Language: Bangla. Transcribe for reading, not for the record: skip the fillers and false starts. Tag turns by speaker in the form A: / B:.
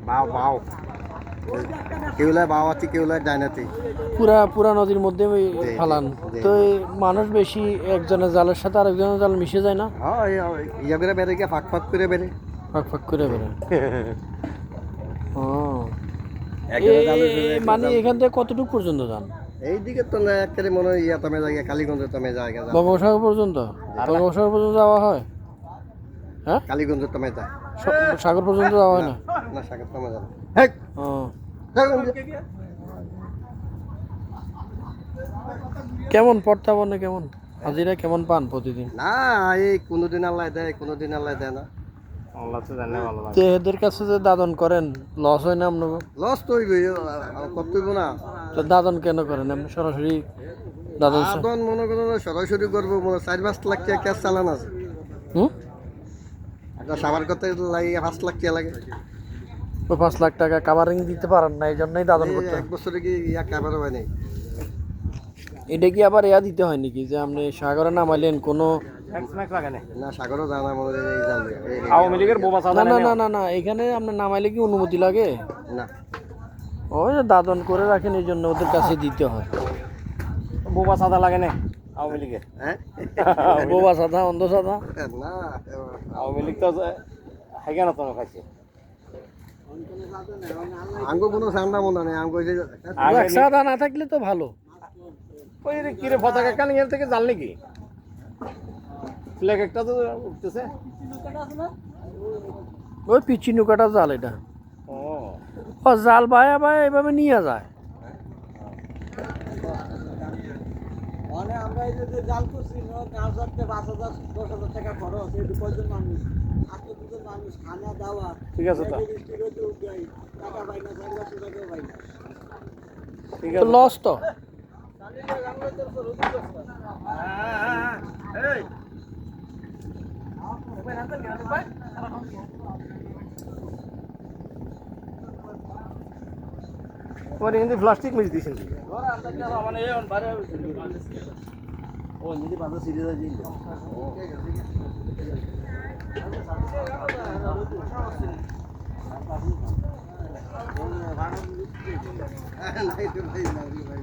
A: বাও বাও কেউলায় বাও আছে কেউলায় ডাইনাতে
B: পুরা পুরা নদীর মধ্যে ওই
A: জি,
B: ফালান
A: জি।
B: তো এই মানুষ বেশি একজনের জালের সাথে আরেকজনের জাল মিশে যায় না
A: হ্যাঁ ইয়া করে বেড়ে গিয়ে ফাঁক ফাঁক করে বেড়ে
B: ফাঁক ফাঁক করে বেরোয় ও
A: একজনের জালে শুধু একটা
B: মানে
A: জাল।
B: এখান থেকে কতটুকু পর্যন্ত যান
A: এইদিকে তো না একেবারে মনে হয় ইয়া তমে জায়গা কালীগঞ্জে তমে জায়গা
B: বঙ্গোপসাগর পর্যন্ত বঙ্গোপসাগর পর্যন্ত যাওয়া হয় হ্যাঁ
A: কালীগঞ্জে তমে যায়
B: সাগর পর্যন্ত যাওয়া হয় না
A: না সাগর তমে যাবে হেই
B: ও কেমন পড়তে পারে কেমন হাজিরা কেমন পান প্রতিদিন
A: না এই কোনোদিন আল্লাহ দেয় কোনোদিন আল্লাহ দেয় না
C: আল্লাহ তো জানে ভালো
B: তো এদের কাছে যে দাদন করেন লস হয় না আপনার
A: লস তো হইবে করতেইব না
B: তো দাদন কেন করেন আপনি সরাসরি দাদন
A: আদন মনে করো না সরাসরি করবো মনে 4-5 লাখ টাকা ক্যাশ চালান আছে
B: হুম
A: একটা সাবার করতে লাগে 5 লাখ টাকা লাগে
B: তো 5 লাখ টাকা কাভারিং দিতে পারেন না এই জন্যই দাদন
A: এই
B: করতে হয়।
A: এক বছরে কি ইয়া কাবারও হয় নাই
B: এটা কি আবার ইয়া দিতে হয় নাকি যে আপনি সাগরে নামাইলেন কোনো
C: ট্যাক্স ম্যাক্স লাগে না
A: না সাগরও জানা মনে হয় এই জানবে
C: আওয়ামী লীগের বোমা
B: না
C: সাদা
B: না না না না এখানে আপনার নামাইলে কি অনুমতি লাগে
A: না
B: ওই যে দাদন করে রাখেন এই জন্য ওদের কাছে দিতে হয়
C: বোমা সাদা লাগে না আওয়ামী লীগের
A: হ্যাঁ
B: বোবা সাদা অন্ধ সাদা
A: না
C: আওয়ামী লীগ তো হেগে না তো খাইছে
A: আঙ্গো কোনো সামনা মনে নেই আঙ্গো যে
C: আগে
B: সাদা না থাকলে তো ভালো
C: ওই রে কিরে পতাকা কান এর থেকে জাল নাকি ফ্ল্যাগ একটা তো উঠতেছে
B: ওই পিচি নৌকাটা জাল এটা
C: ও
B: ও জাল বায়া বায়া এভাবে নিয়ে যায়
D: মানে আমরা এই যে জাল করছি কাজ করতে 5,000 10,000 টাকা খরচ এই 2 মানুষ 8 মানুষ খানা দাওয়া
C: ঠিক আছে তো
D: টাকা পাই না 4,000 টাকা পাই না
C: ঠিক
B: তো
C: আছে
B: লস তো
C: তোমার কিন্তু প্লাস্টিক মিস দিছেন
D: ও নিজে 5 সিরিজ আছে
A: নাই রে ভাই না রে ভাই